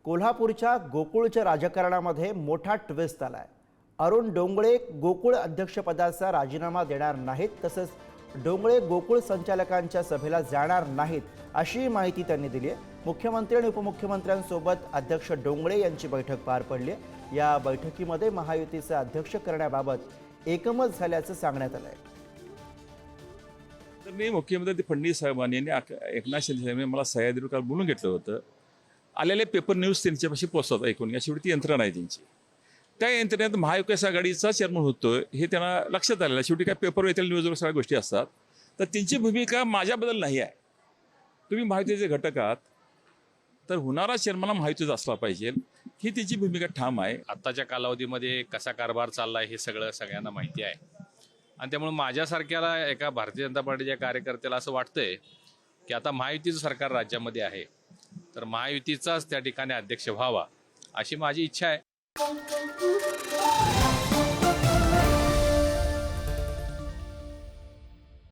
कोल्हापूरच्या गोकुळच्या राजकारणामध्ये मोठा ट्विस्ट आलाय। अरुण डोंगळे गोकुळ अध्यक्षपदाचा राजीनामा देणार नाहीत, तसंच डोंगळे गोकुळ संचालकांच्या सभेला जाणार नाहीत अशी माहिती त्यांनी दिली आहे। मुख्यमंत्री आणि उपमुख्यमंत्र्यांसोबत अध्यक्ष डोंगळे यांची बैठक पार पडली। या बैठकीमध्ये महायुतीचे अध्यक्ष करण्याबाबत एकमत झाल्याचं सांगण्यात आलंय। तर मी मुख्यमंत्री फडणवीस साहेबांनी एकनाथ शिंदे साहेबांनी मला सह्याद्रीवर काल बोलून घेतलं होतं। आलेले पेपर न्यूज त्यांच्यापाशी पोहोचतात ऐकून, अशी शेवटी यंत्रणा आहे त्यांची। त्या यंत्रणेत महाविकास आघाडीचा चेअरमन होतोय हे त्यांना लक्षात आलेलं। शेवटी काय पेपर येतील, न्यूजवर सगळ्या गोष्टी असतात, तर त्यांची भूमिका माझ्याबद्दल नाही आहे। तुम्ही महायुतीचे घटक आहात तर होणारा चेअरमन महायुतीचा असला पाहिजे ही त्यांची भूमिका ठाम आहे। आत्ताच्या कालावधीमध्ये कसा कारभार चाललाय हे सगळ्यांना माहिती आहे आणि त्यामुळे माझ्यासारख्याला एका भारतीय जनता पार्टीच्या कार्यकर्त्याला असं वाटतंय की आता महायुतीचं सरकार राज्यामध्ये आहे तर महायुतीचाच त्या ठिकाणी अध्यक्ष व्हावा अशी माझी इच्छा आहे।